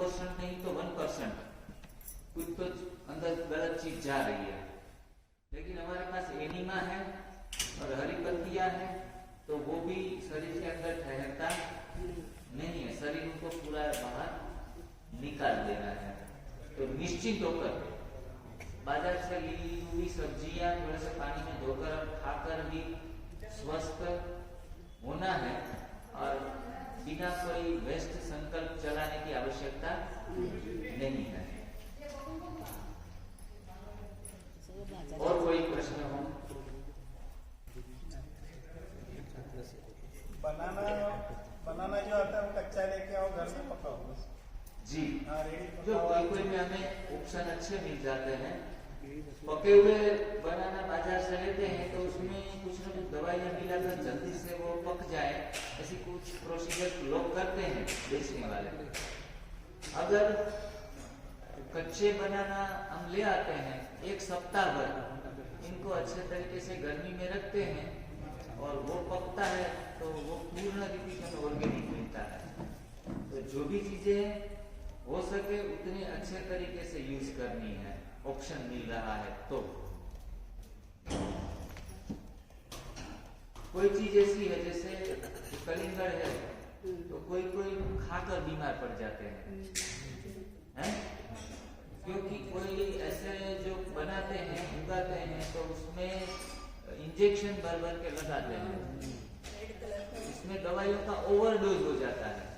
2% नहीं तो 1% कुछ तो अंदर गलत चीज जा रही है। लेकिन हमारे पास एनीमा है और हरी पत्तियां है, तो वो भी शरीर के अंदर ठहरता नहीं है, शरीर उनको पूरा बाहर निकाल देना है। तो निश्चित होकर बाजार से ली हुई सब्जियां थोड़े से पानी में धोकर खाकर भी स्वस्थ होना है और बिना कोई वेस्ट संकल्प चलाने की आवश्यकता नहीं है। और कोई प्रश्न हो? बनाना जो आता है वो कच्चा लेके आओ, घर में पकाओ। जी, रेडी जो कोई में हमें ऑप्शन अच्छे मिल जाते हैं। पके हुए बनाना बाजार से लेते हैं तो उसमें कुछ न कुछ दवाइयाँ मिलाकर जल्दी से वो पक जाए, ऐसी कुछ प्रोसीजर लोग करते हैं बेचने वाले। अगर कच्चे बनाना हम ले आते हैं, एक सप्ताह भर इनको अच्छे तरीके से गर्मी में रखते हैं और वो पकता है तो वो पूर्ण रीति से ऑर्गेनिक मिलता है। तो जो भी चीजें हो सके उतने अच्छे तरीके से यूज करनी है, ऑप्शन मिल रहा है तो। कोई चीज ऐसी है जैसे कलिंगड़ है तो कोई खाकर बीमार पड़ जाते हैं, क्योंकि कोई ऐसे जो बनाते हैं उगाते हैं तो उसमें इंजेक्शन भर के लगाते हैं, इसमें दवाइयों का ओवरडोज हो जाता है।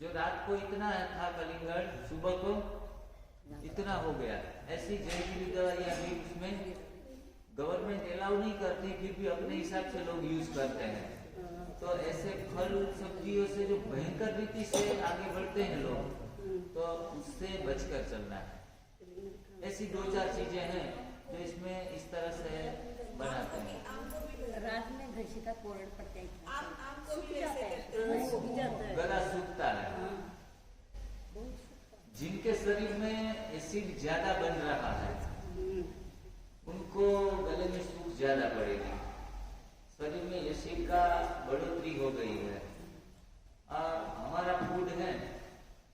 जो रात को इतना था कलिंगड़, सुबह को इतना हो गया। ऐसी जहरीली दवाइयां भी उसमें गवर्नमेंट अलाउ नहीं करती, फिर भी अपने हिसाब से लोग यूज करते हैं। तो ऐसे फल सब्जियों से जो भयंकर रीति से आगे बढ़ते हैं लोग, तो उससे बचकर चलना है। ऐसी 2-4 चीजें हैं जो इसमें इस तरह से बनाते हैं। रात में घसी का कोरड़ पड़ता है, गला सूखता है। जिनके शरीर में एसिड ज्यादा बन रहा है उनको गले में सूख ज्यादा पड़ेगी। शरीर में एसिड का बढ़ोतरी हो गई है। हमारा फूड है,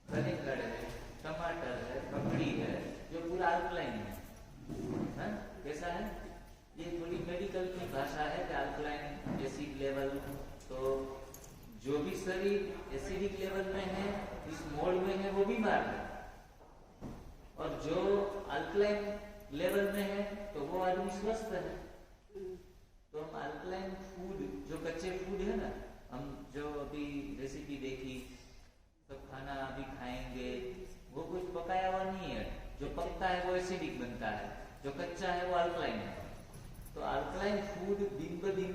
कलिंगड़ है, टमाटर है, ककड़ी है, जो पूरा अल्कलाइन है। कैसा है? ये थोड़ी मेडिकल की भाषा है कि अल्कलाइन एसिड लेवल। तो जो भी शरीर एसिडिक लेवल में है, इस मोड में है, वो बीमार है। और जो अल्कलाइन लेवल में है तो वो आदमी स्वस्थ है। तो हम अल्कलाइन फूड, जो कच्चे फूड है ना, हम जो अभी रेसिपी देखी, सब खाना अभी खाएंगे, वो कुछ पकाया हुआ नहीं है। जो पकता है वो एसिडिक बनता है, जो कच्चा है वो अल्कलाइन है। तो अल्कलाइन फूड दिन ब दिन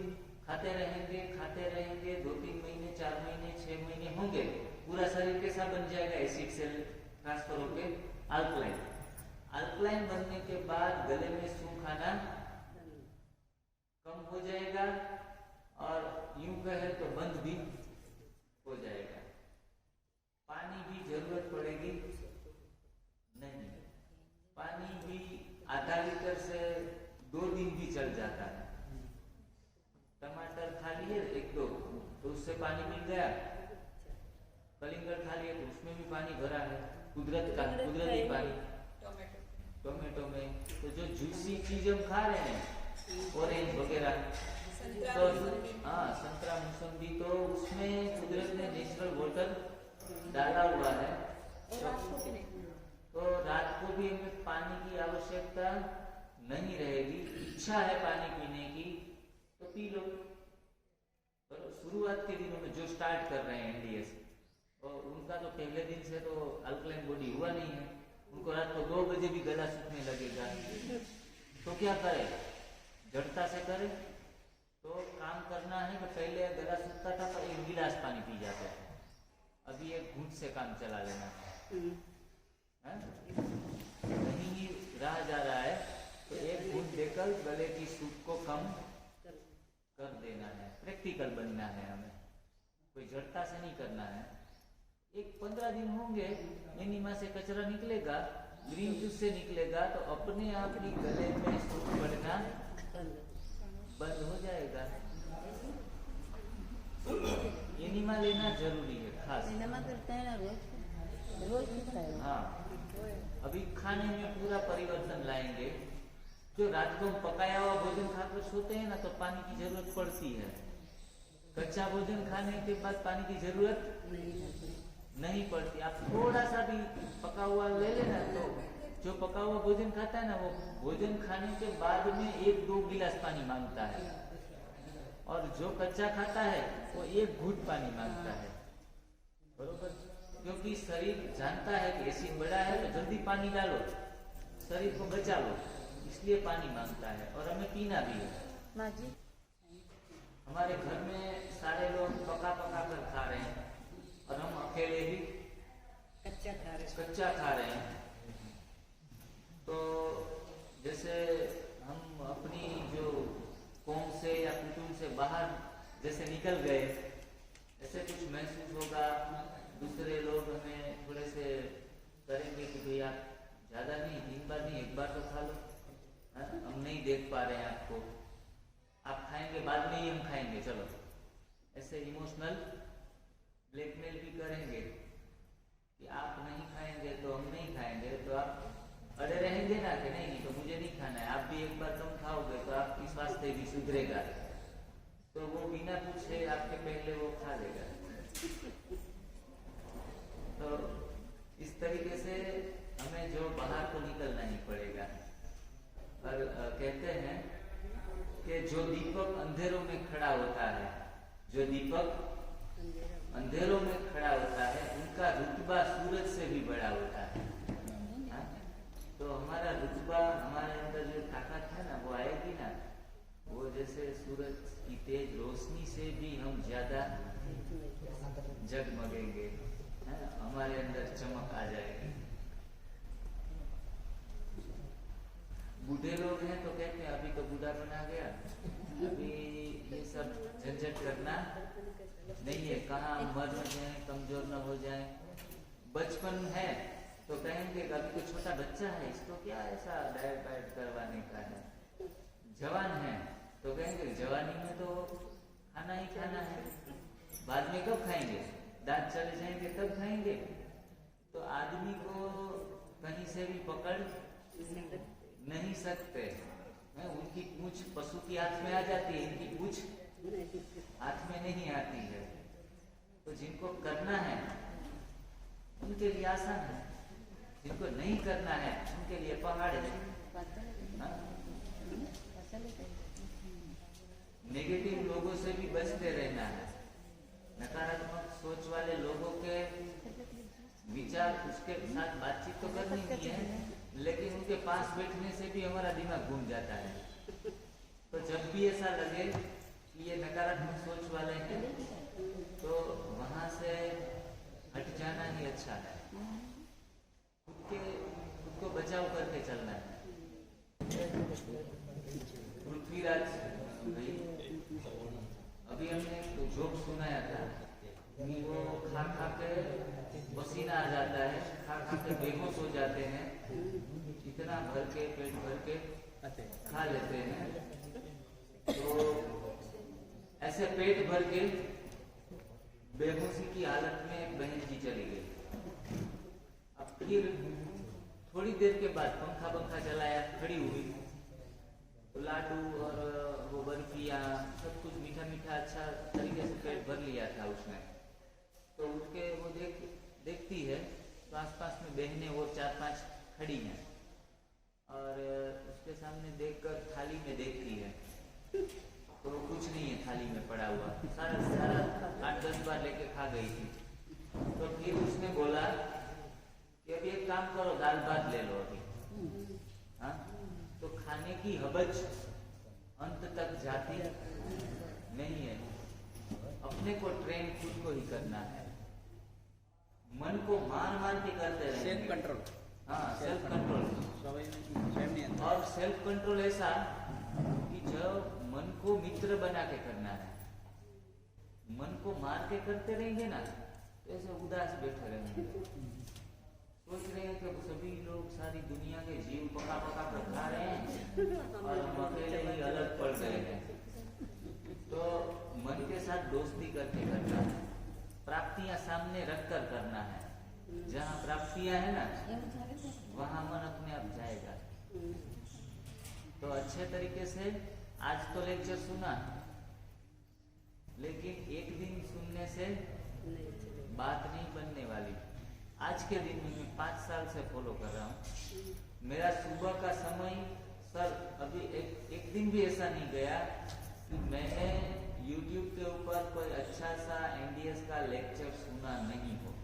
खाते रहेंगे 2-3 महीने, 4 महीने, 6 महीने होंगे, पूरा शरीर कैसा बन जाएगा? एसिड से ट्रांसफर होके अल्कलाइन बनने के बाद गले में सूख आना कम हो जाएगा और यूं कहे तो बंद भी हो जाएगा। पानी भी जरूरत पड़ेगी नहीं, पानी भी आधा लीटर से 2 दिन भी चल जाता है। टमाटर खा लिए 1-2 तो उससे पानी मिल गया, कलिंगड़ खा लिए तो उसमें भी पानी भरा है, कुदरती पानी। टोमेटो में तो जो जूसी चीज हम खा रहे हैं, ऑरेंज वगैरह, तो हाँ, संतरा, मौसम्बी, तो उसमें कुदरत ने नेचुरल वाटर डाला हुआ है। तो रात को भी हमें पानी की आवश्यकता नहीं रहेगी। इच्छा है पानी पीने की तो पी लो। पर शुरुआत के दिनों में जो स्टार्ट कर रहे हैं एनडीएस, और उनका तो पहले दिन से तो अल्कलाइन बॉडी हुआ नहीं है, उनको रात को 2 बजे भी गला सूखने लगेगा। तो क्या करे? जड़ता से करे। तो काम करना है कि पहले गला सूखता था तो 1 गिलास पानी पी जाते थे, अभी 1 घूंट से काम चला लेना है। नहीं रहा जा रहा है तो 1 घूंट देकर गले की सूख को कम कर देना है। प्रैक्टिकल बनना है हमें, कोई जड़ता से नहीं करना है। 15 दिन होंगे, एनीमा से कचरा निकलेगा, ग्रीन जूस से निकलेगा, तो अपने आप ही गले में सूख बढ़ना बंद हो जाएगा। एनीमा लेना जरूरी है खास। एनीमा करते हैं ना रोज खाने में पूरा परिवर्तन लाएंगे। जो रात को हम पकाया हुआ भोजन खाकर सोते हैं ना, तो पानी की जरूरत पड़ती है। कच्चा भोजन खाने के बाद पानी की जरूरत नहीं पड़ती। आप थोड़ा सा भी पका हुआ ले लेना, तो जो पका हुआ भोजन खाता है ना, वो भोजन खाने के बाद में 1-2 गिलास पानी मांगता है, और जो कच्चा खाता है वो 1 घूंट पानी मांगता है। बरोबर? क्योंकि शरीर जानता है कि एसिड बढ़ा है तो जल्दी पानी डालो, शरीर को बचा लो, इसलिए पानी मांगता है। और हमें पीना भी है। माँ जी, हमारे घर में सारे लोग पका कर खा रहे हैं, और हम अकेले ही कच्चा खा रहे हैं। तो जैसे हम अपनी जो कौम से या कुटुंब से बाहर जैसे निकल गए, ऐसे कुछ महसूस होगा। दूसरे लोग हमें थोड़े से करेंगे कि भाई आप ज्यादा नहीं, 3 बार नहीं, 1 बार तो खा लो, हम नहीं देख पा रहे हैं आपको, आप खाएंगे बाद में ही हम खाएंगे, चलो। ऐसे इमोशनल ब्लैकमेल भी करेंगे कि आप नहीं खाएंगे तो हम नहीं खाएंगे, तो आप अड़े रहेंगे ना कि नहीं तो मुझे नहीं खाना है। आप भी 1 बार कम खाओगे तो आपकी स्वास्थ्य भी सुधरेगा, तो वो बिना पूछे आपके पहले वो खा लेगा। तो इस तरीके से हमें जो बाहर को निकलना ही पड़ेगा। और कहते हैं कि जो दीपक अंधेरों में खड़ा होता है, जो दीपक अंधेरों में खड़ा होता है, उनका रुतबा सूरज से भी बड़ा होता है। तो हमारा रुतबा, हमारे अंदर जो ताकत है ना, वो आएगी ना, वो जैसे सूरज की तेज रोशनी से भी हम ज्यादा जगमगेंगे, हमारे अंदर चमक आ जाएगी। बूढ़े लोग हैं तो कहते हैं अभी तो बूढ़ा बना गया, अभी ये सब झंझट करना नहीं है, कहाँ मर न जाए, कमजोर न हो जाए। बचपन है तो कहेंगे कि अभी तो छोटा बच्चा है, इसको क्या ऐसा डाइट वाइट करवाने का है। जवान है तो कहेंगे जवानी में तो खाना ही खाना है, बाद में कब खाएंगे, दांत चले जाएंगे तब खाएंगे। तो आदमी को कहीं से भी पकड़ नहीं सकते हैं। उनकी पूंछ पशु की हाथ में आ जाती है, इनकी पूंछ हाथ में नहीं आती है। तो जिनको करना है उनके लिए आसान है, जिनको नहीं करना है उनके लिए पहाड़ है। नेगेटिव लोगों से भी बचते रहना है। नकारात्मक सोच वाले लोगों के विचार, उसके साथ बातचीत तो करनी नहीं है, लेकिन उनके पास बैठने से भी हमारा दिमाग घूम जाता है। तो जब भी ऐसा लगे कि ये नकारात्मक सोच वाले हैं, तो वहां से हट जाना ही अच्छा है। खुद को बचाव करके चलना है। पृथ्वीराज भाई, अभी हमने एक जोक सुनाया था कि वो खा के पसीना आ जाता है, खा के बेहोश हो जाते हैं, इतना भर के पेट भर के खा लेते हैं। तो ऐसे पेट भर के बेहोशी की हालत में एक बहन जी चली गई। अब फिर थोड़ी देर के बाद पंखा चलाया, खड़ी हुई, तो लाडू और वो बर्फिया सब कुछ मीठा मीठा अच्छा तरीके से पेट भर लिया था उसने। तो उठ के वो देखती है तो आसपास में बहनें वो 4-5 खड़ी हैं, और उसके सामने देखकर थाली में देखती है तो कुछ नहीं है थाली में पड़ा हुआ, सारा 8-10 बार लेके खा गई थी। तो फिर उसने बोला कि अभी एक काम करो, दाल भात ले लो अभी। हाँ, तो खाने की हबज अंत तक जाती नहीं है। अपने को ट्रेन खुद को ही करना है। मन को मार के करते रहेंगे। Self control. हाँ, सेल्फ कंट्रोल। और सेल्फ कंट्रोल ऐसा कि जब मन को मित्र बना के करना है। मन को मार के करते रहेंगे ना तो ऐसे उदास बैठे रहेंगे, सोच रहे हैं कि सभी लोग, सारी दुनिया के जीव पका कर खा रहे हैं और हम अकेले ही अलग पड़ गए हैं। तो मन के साथ दोस्ती करके करना है, प्राप्तियां सामने रखकर करना है। जहाँ प्राप्तियां है ना, वहाँ मन अपने तो अच्छे तरीके से आज तो लेक्चर सुना, लेकिन एक दिन सुनने से बात नहीं बनने वाली। आज के दिन में मैं 5 साल से फॉलो कर रहा हूँ। मेरा सुबह का समय सर अभी एक दिन भी ऐसा नहीं गया कि मैंने YouTube के ऊपर कोई अच्छा सा NDS का लेक्चर सुना नहीं हो।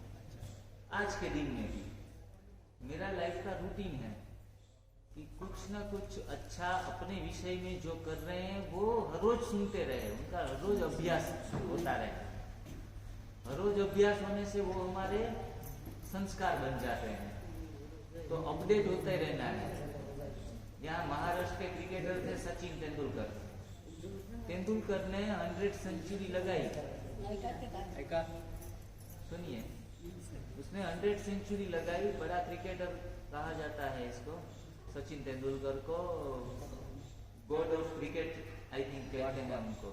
आज के दिन में भी मेरा लाइफ का रूटीन है कि कुछ ना कुछ अच्छा अपने विषय में जो कर रहे हैं वो हर रोज सुनते रहे, उनका हर रोज अभ्यास होता रहे। हर रोज अभ्यास होने से वो हमारे संस्कार बन जाते हैं, तो अपडेट होते रहना है। यहाँ महाराष्ट्र के क्रिकेटर थे सचिन तेंदुलकर। तेंदुलकर ने 100 सेंचुरी लगाई, सुनिए, उसने 100 सेंचुरी लगाई। बड़ा क्रिकेटर कहा जाता है इसको, सचिन तेंदुलकर को God of cricket I think कहते हैं उनको।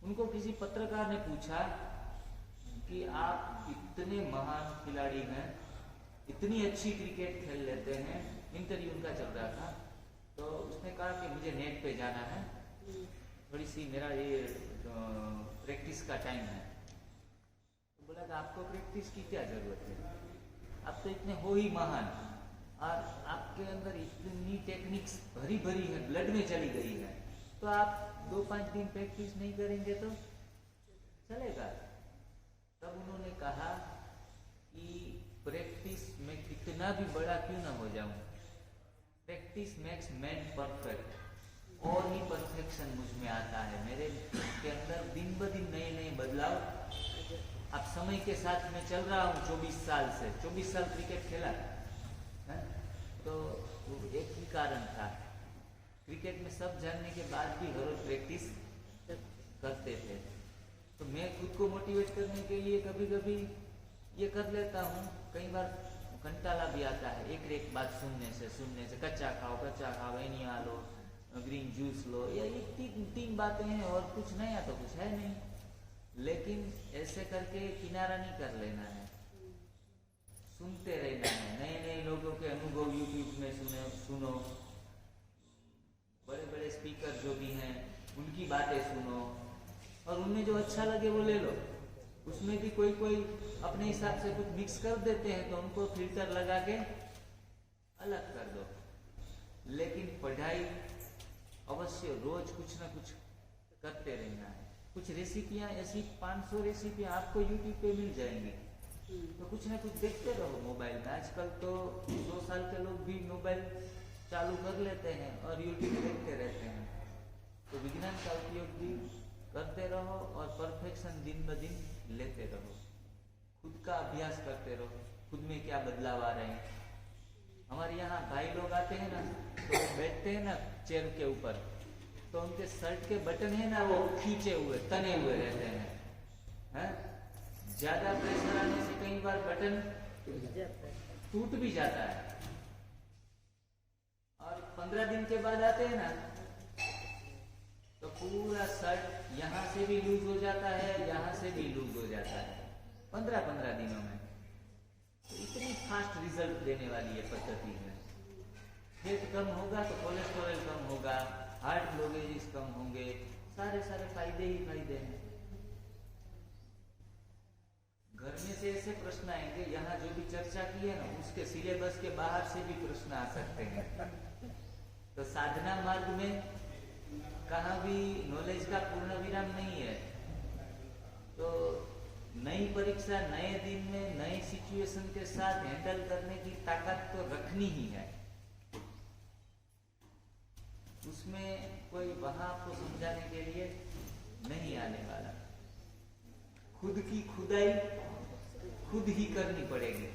उनको किसी पत्रकार ने पूछा कि आप इतने महान खिलाड़ी हैं, इतनी अच्छी क्रिकेट खेल लेते हैं, इंटरव्यू उनका चल रहा था, तो उसने कहा कि मुझे नेट पे जाना है, थोड़ी सी मेरा ये प्रैक्टिस का टाइम है। तो बोला कि आपको प्रैक्टिस की क्या जरूरत है, आप तो इतने हो ही महान, और आपके अंदर इतनी टेक्निक्स भरी भरी है, ब्लड में चली गई है, तो आप 2-5 दिन प्रैक्टिस नहीं करेंगे तो चलेगा। तब उन्होंने कहा कि प्रैक्टिस में कितना भी बड़ा क्यों ना हो जाऊं, प्रैक्टिस मेक्स मैन परफेक्ट, और ही परफेक्शन मुझ में आता है। मेरे के अंदर दिन ब दिन नए नए बदलाव। अब समय के साथ मैं चल रहा हूँ 24 साल से, 24 साल क्रिकेट खेला है, तो एक ही कारण था, क्रिकेट में सब जानने के बाद भी हर रोज प्रैक्टिस करते थे। तो मैं खुद को मोटिवेट करने के लिए कभी कभी ये कर लेता हूँ। कई बार कंटाला भी आता है एक बात सुनने से, कच्चा खाओ, एनिया लो, ग्रीन जूस लो, या ये तीन बातें हैं और कुछ नया तो कुछ है नहीं, लेकिन ऐसे करके किनारा नहीं कर लेना है, सुनते रहना है। नए नए लोगों के अनुभव यूट्यूब में सुनो, बड़े बड़े स्पीकर जो भी हैं उनकी बातें सुनो, और उनमें जो अच्छा लगे वो ले लो। उसमें भी कोई अपने हिसाब से कुछ मिक्स कर देते हैं, तो उनको फिल्टर लगा के अलग कर दो। लेकिन पढ़ाई अवश्य रोज कुछ ना कुछ करते रहना है। कुछ रेसिपियां ऐसी 500 रेसिपियां आपको यूट्यूब पे मिल जाएंगी, तो कुछ ना कुछ देखते रहो मोबाइल में। आजकल तो 2 साल के लोग भी मोबाइल चालू कर लेते हैं और यूट्यूब देखते रहते हैं। तो विज्ञान का उपयोग भी करते रहो और परफेक्शन दिन ब दिन लेते रहो। खुद का अभ्यास करते रहो, खुद में क्या बदलाव आ रहे हैं। हमारे यहाँ भाई लोग आते हैं ना, तो वो बैठते हैं ना चेयर के ऊपर, तो उनके शर्ट के बटन है ना वो खींचे हुए, तने हुए रहते हैं। ज्यादा प्रेशर आने से कई बार बटन टूट भी जाता है। और 15 दिन के बाद आते हैं ना, तो पूरा शर्ट यहाँ से भी लूज हो जाता है, यहाँ से भी लूज हो जाता है 15 दिनों में। तो इतनी फास्ट रिजल्ट देने वाली है पद्धति है। फेट कम होगा तो कोलेस्ट्रॉल कम होगा, हार्ट ब्लॉकेजेस कम होंगे, सारे फायदे ही फायदे हैं। घर में से ऐसे प्रश्न आएंगे, यहाँ जो भी चर्चा की है ना उसके सिलेबस के बाहर से भी प्रश्न आ सकते हैं। तो साधना मार्ग में कहाँ भी नॉलेज का पूर्ण विराम नहीं है। तो नई परीक्षा नए दिन में नई सिचुएशन के साथ हैंडल करने की ताकत तो रखनी ही है। उसमें कोई वहां आपको समझाने के लिए नहीं आने वाला। खुद की खुदाई खुद ही करनी पड़ेगी,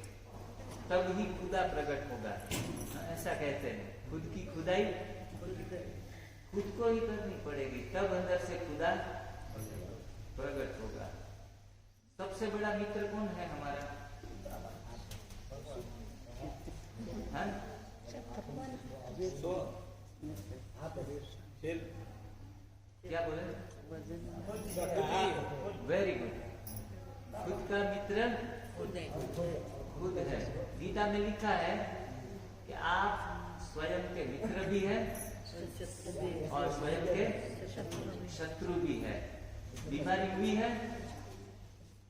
तब ही खुदा प्रकट होगा, ऐसा कहते हैं। खुद की खुदाई खुद को ही करनी पड़ेगी, तब अंदर से खुदा प्रकट होगा। सबसे बड़ा मित्र कौन है हमारा? क्या बोले? Very good. खुद का मित्र खुद है। गीता में लिखा है कि आप स्वयं के मित्र भी हैं और स्वयं के शत्रु भी है। बीमारी हुई है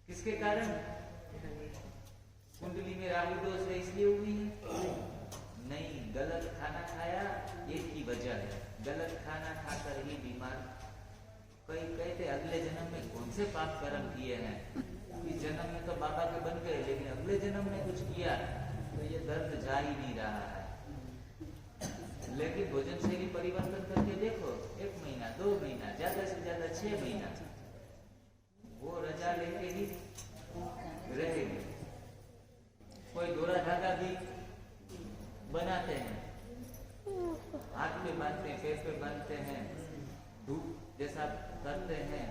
किसके कारण? कुंडली में राहु दोष है इसलिए हुई है? नहीं, गलत खाना खाया, एक ही वजह है, गलत खाना खाकर ही बीमार। कई कहते अगले जन्म में कौन से पाप कर्म किए हैं, इस जन्म में तो बाबा के बन गए, लेकिन अगले जन्म में कुछ किया तो ये दर्द जा ही नहीं रहा है। लेकिन भोजन शैली परिवर्तन करके देखो, 1 महीना 2 महीना ज्यादा से ज्यादा 6 महीना वो रजा लेके ही रहेगी। कोई दोरा धागा भी बनाते हैं, हाथ पे बांधते हैं, पैर पे बांधते हैं, धूप जैसा करते हैं,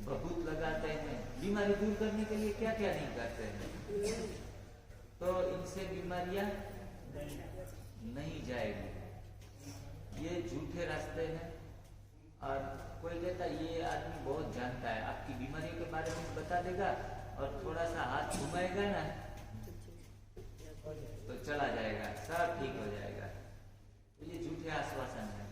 भभूत लगाते हैं, बीमारी दूर करने के लिए क्या क्या नहीं करते हैं, तो इनसे बीमारियां नहीं जाएगी। ये झूठे रास्ते हैं। और कोई कहता ये आदमी बहुत जानता है, आपकी बीमारियों के बारे में बता देगा और थोड़ा सा हाथ घुमाएगा ना तो चला जाएगा, सब ठीक हो जाएगा। तो ये झूठे आश्वासन है,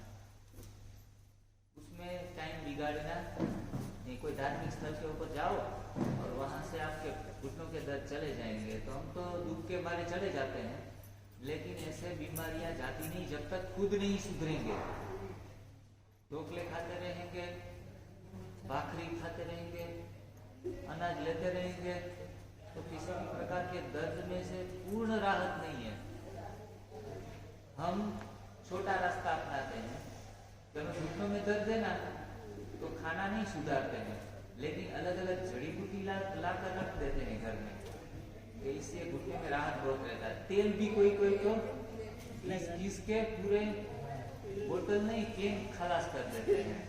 उसमें टाइम बिगाड़ना नहीं। कोई धार्मिक स्थल के ऊपर जाओ और वहां से आपके घुटनों के दर्द चले जाएंगे, तो हम तो दुख के मारे चले जाते हैं, लेकिन ऐसे बीमारियां जाती नहीं जब तक खुद नहीं सुधरेंगे। ढोकले खाते रहेंगे, भाखरी खाते रहेंगे, अनाज लेते रहेंगे, तो किसी भी प्रकार के दर्द में से पूर्ण राहत नहीं है। हम छोटा रास्ता अपनाते हैं, जब घुटनों में दर्द है ना तो खाना नहीं सुधारते हैं, लेकिन अलग अलग जड़ी बूटी ला कर रख देते हैं घर में, तो इससे घुटने में राहत बहुत रहता है। तेल भी कोई कोई तो घिस के पूरे बोतल नहीं केन खलास कर देते हैं।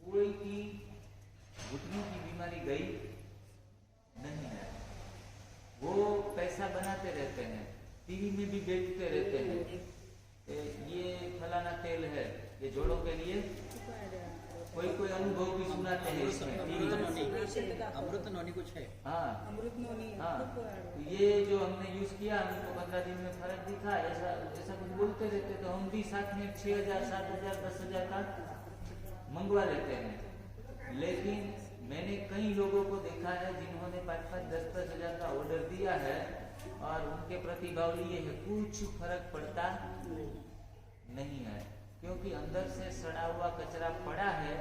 कोई की घुटनों की बीमारी गई नहीं है, वो पैसा बनाते रहते हैं, टीवी में भी बेचते रहते हैं, ये फलाना तेल है, ये जोड़ों के लिए। कोई कोई अनुभव भी सुनाते हैं इसमें टीवी में। अमृत नोनी कुछ है, हाँ अमृत नोनी हाँ, ये जो हमने यूज किया हमको 15 दिन में फर्क दिखा, ऐसा ऐसा कुछ बोलते रहते, तो हम भी साथ में 6,000 7,000 10,000 का मंगवा लेते हैं। लेकिन मैंने कई लोगों को देखा है जिन्होंने 5-5 10-10 हजार का ऑर्डर दिया है और उनके प्रतिभाव लिए है, कुछ फर्क पड़ता नहीं है, क्योंकि अंदर से सड़ा हुआ कचरा पड़ा है,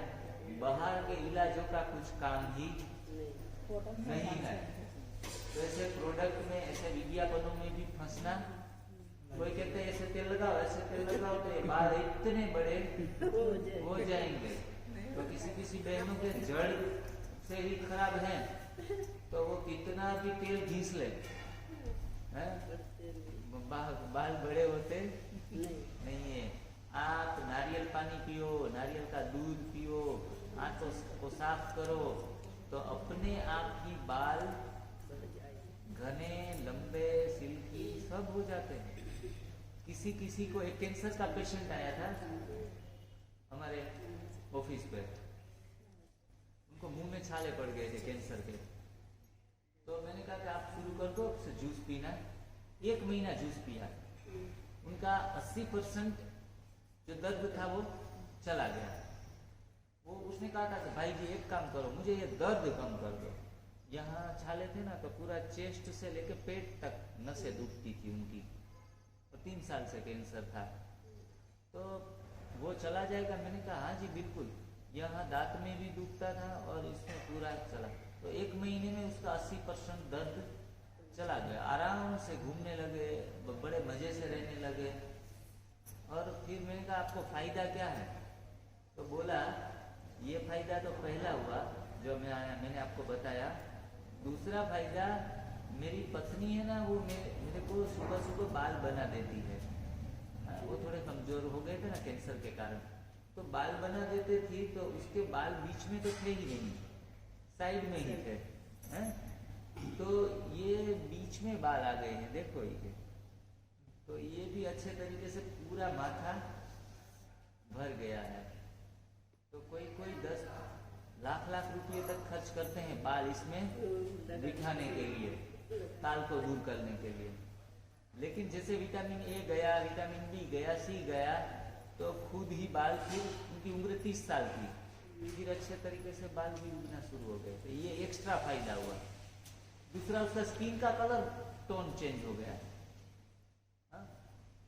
बाहर के इलाजों का कुछ काम ही नहीं है। तो ऐसे प्रोडक्ट में, ऐसे विज्ञापनों में भी फंसना। कोई कहते हैं ऐसे तेल लगाओ, ऐसे तेल लगाओ, तो ये बाल इतने बड़े हो जाएंगे। तो किसी बहनों के जड़ से ही खराब है, तो वो कितना भी तेल घिस ले, बाल बड़े होते नहीं है। आप नारियल पानी पियो, नारियल का दूध पियो, आंखों को साफ करो, तो अपने आप ही बाल घने लंबे सिल्की सब हो जाते हैं। किसी को एक कैंसर का पेशेंट आया था हमारे ऑफिस पे, उनको मुंह में छाले पड़ गए थे कैंसर के। तो मैंने कहा कि आप शुरू कर दो जूस पीना। 1 महीना जूस पिया, उनका 80% जो दर्द था वो चला गया। वो उसने कहा था कि भाई जी एक काम करो, मुझे ये दर्द कम कर दो। यहाँ छाले थे ना, तो पूरा चेस्ट से लेके पेट तक नसें दुखती थी उनकी, और 3 साल से कैंसर था। तो वो चला जाएगा? मैंने कहा हाँ जी बिल्कुल। यहाँ दांत में भी दुखता था और इसमें पूरा चला। तो 1 महीने में उसका 80% दर्द चला गया, आराम से घूमने लगे, बड़े मजे से रहने लगे। और फिर मैंने कहा आपको फायदा क्या है? तो बोला ये फायदा तो पहला हुआ जो मैंने आपको बताया। दूसरा फायदा, मेरी पत्नी है ना, वो मेरे को सुबह सुबह बाल बना देती है। वो थोड़े कमजोर हो गए थे ना कैंसर के कारण, तो बाल बना देते थी, तो उसके बाल बीच में तो थे ही नहीं, साइड में ही थे, हैं? तो ये बीच में बाल आ गए हैं, देखो ये। तो ये भी अच्छे तरीके से पूरा माथा भर गया है। तो कोई 10 लाख रुपए तक खर्च करते हैं बाल इसमें बिठाने के लिए, ताल को दूर करने के लिए। लेकिन जैसे विटामिन ए गया, विटामिन बी गया, सी गया, तो खुद ही बाल, फिर उनकी उम्र 30 साल की, फिर अच्छे तरीके से बाल भी उगना शुरू हो गए। तो ये एक्स्ट्रा फायदा हुआ। दूसरा, उसका स्किन का कलर टोन चेंज हो गया। हाँ?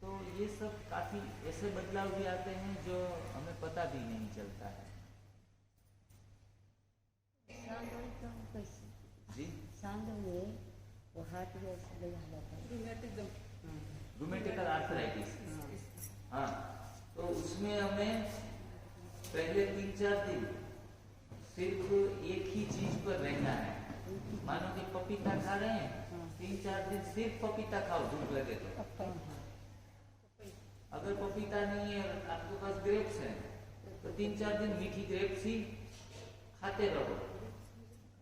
तो ये सब काफी ऐसे बदलाव भी आते हैं जो हमें पता भी नहीं चलता है। जी, सांड में वो हाथ में ऐसे लगा जाता है, रूमेटिकल आर्थराइटिस। हाँ, तो उसमें हमें पहले 3-4 दिन सिर्फ एक ही चीज पर रहना है। मानो कि पपीता खा रहे हैं, 3-4 दिन सिर्फ पपीता खाओ, भूख लगे तो। अगर पपीता नहीं है, आपके पास ग्रेप्स हैं, तो 3-4 दिन मीठी ग्रेप्स ही खाते रहो।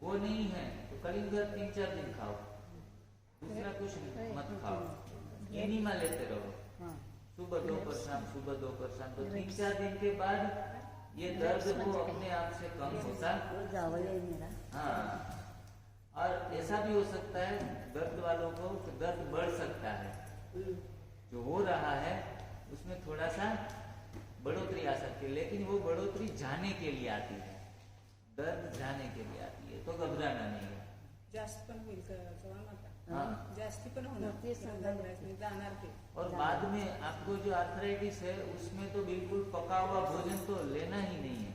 वो नहीं है तो कलिंगर 3-4 दिन खाओ, दूसरा कुछ मत खाओ, एनिमा लेते रहो, सुबह 2 शाम, सुबह 2 शाम। तो 3-4 दिन के बाद ये दर्द वो अपने आप से कम होता। हाँ, और ऐसा भी हो सकता है दर्द वालों को कि दर्द बढ़ सकता है, जो हो रहा है उसमें थोड़ा सा बढ़ोतरी आ सकती है, लेकिन वो बढ़ोतरी जाने के लिए आती है, दर्द जाने के लिए आती है, तो घबराना नहीं है। जास्त पण होईल हाँ, जास्ती पण होणार जाणार ते। और बाद में आपको जो आर्थराइटिस है उसमें तो बिल्कुल पका हुआ भोजन तो लेना ही नहीं है,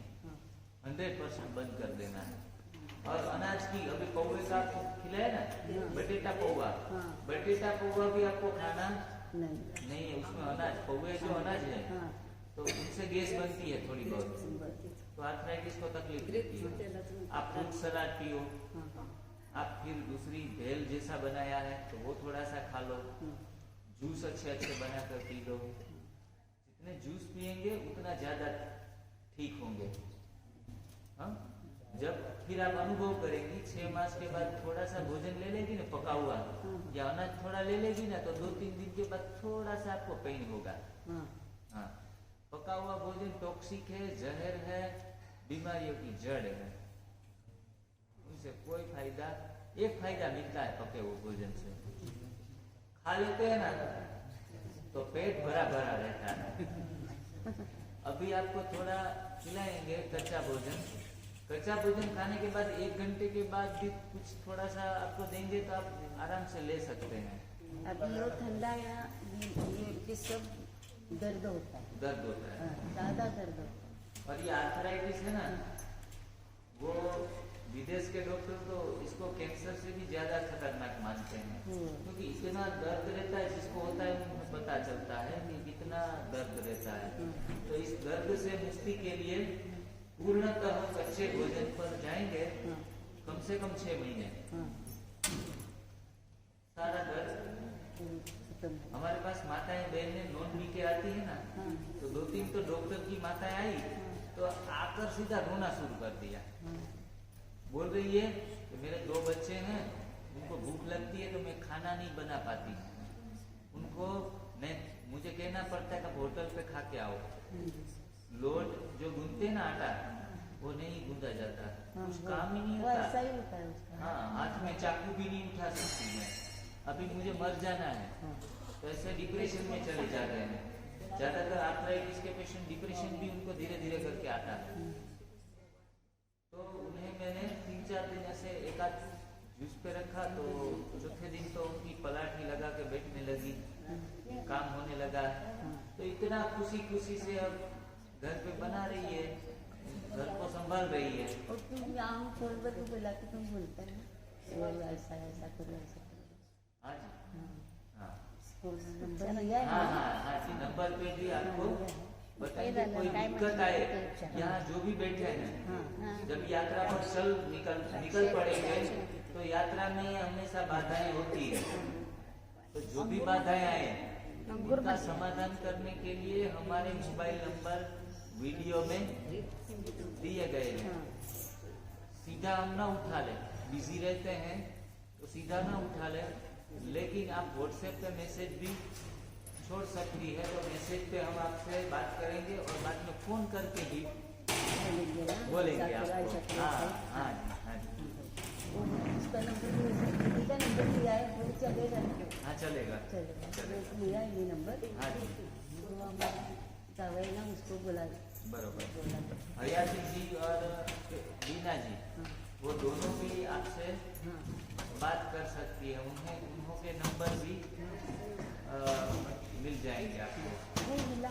100% बंद कर देना है। और अनाज की, अभी पौवे का आपको खिलाया ना, बटेटा पौवा, बटेटा पौवा भी आपको खाना नहीं है। उसमें अनाज, पौवे जो अनाज है, तो उनसे गैस बनती है थोड़ी बहुत, तो आर्थराइटिस को तकलीफ देती है। आप फ्रूट सलाद पियो, आप फिर दूसरी भेल जैसा बनाया है तो वो थोड़ा सा खा लो, जूस अच्छे बनाकर पी लो। जितने जूस पिएंगे उतना ज्यादा ठीक होंगे। हाँ, जब फिर आप अनुभव करेंगी 6 मास के बाद थोड़ा सा भोजन ले लेगी ना पका हुआ, या अनाज थोड़ा ले लेगी ना, तो 2-3 दिन के बाद थोड़ा सा आपको पेन होगा। हाँ, पका हुआ भोजन टॉक्सिक है, जहर है, बीमारियों की जड़ है, उनसे कोई फायदा, एक फायदा मिलता है पके हुए भोजन से, खा लेते हैं ना तो पेट भरा भरा रहता है। अभी आपको थोड़ा खिलाएंगे कच्चा भोजन, कच्चा भोजन खाने के बाद 1 घंटे के बाद भी कुछ थोड़ा सा आपको देंगे तो आप आराम से ले सकते हैं। अभी ये ठंडा या ये सब दर्द होता है, दर्द होता है, ज्यादा दर्द होता है। और ये आर्थराइटिस है ना, वो विदेश के डॉक्टर तो इसको कैंसर से भी ज्यादा खतरनाक मानते हैं, क्योंकि इतना दर्द रहता है, जिसको होता है उन्हें पता चलता है कि कितना दर्द रहता है। तो इस दर्द से मुक्ति के लिए पूर्णतः कच्चे भोजन पर जाएंगे, कम से कम 6 महीने, सारा दर्द। हमारे पास माताएं बहनें नॉन पी के आती है ना, तो 2-3 तो डॉक्टर की माताएं आई तो आकर सीधा रोना शुरू कर दिया। बोल रही है कि मेरे 2 बच्चे हैं, उनको भूख लगती है तो मैं खाना नहीं बना पाती, उनको मुझे कहना पड़ता है कि होटल पे खा के आओ। लोट जो गूंथते ना आटा, वो नहीं गूंदा जाता, कुछ काम ही नहीं होता। ऐसा ही होता है उसका। हाँ, हाथ में चाकू भी नहीं उठा सकती मैं, अभी मुझे मर जाना है। तो ऐसे डिप्रेशन में चले जा रहे हैं। ज्यादातर आर्थराइटिस के पेशेंट डिप्रेशन भी उनको धीरे धीरे करके आता है। तो उन्हें मैंने 3-4 दिन ऐसे एकाध जूस पे रखा, तो चौथे दिन तो उनकी पलाठी लगा के बैठने लगी, काम होने लगा। तो इतना खुशी खुशी से अब घर पे बना रही है, घर को संभाल रही है। और तुम यहाँ फोन पर बोला कि तुम बोलते हैं ऐसा ऐसा करो, ऐसा करो। आज हाँ नंबर लिया है। हाँ, नंबर पे भी आपको बताइए, कोई दिक्कत आए, यहाँ जो भी बैठे हैं, जब यात्रा पर निकल पड़ेंगे तो यात्रा में हमेशा बाधाएं होती है। तो जो भी बाधाएं आए उनका समाधान करने के लिए हमारे मोबाइल नंबर वीडियो में दिए गए हैं। सीधा हम ना उठा ले, बिजी रहते हैं तो सीधा ना उठा ले, लेकिन आप व्हाट्सएप पे मैसेज भी छोड़ सकती है, तो मैसेज पे हम आपसे बात करेंगे और बाद में फोन करके भी बोलेंगे आपको। हाँ जी, हाँ जी। उसका नंबर दिया है, वो चलेगा। हाँ चलेगा। चलेगा चलेगा। तो मेरा ही नंबर हाँ जी तो हम जावे ना उसको बोला बरोबर। बोला हयाती जी और बीना जी हाँ वो दोनों भी आपसे हाँ बात कर सकती है, उन्हें उन्हों के नंबर भी मिल जाएंगे आपको। नहीं मिला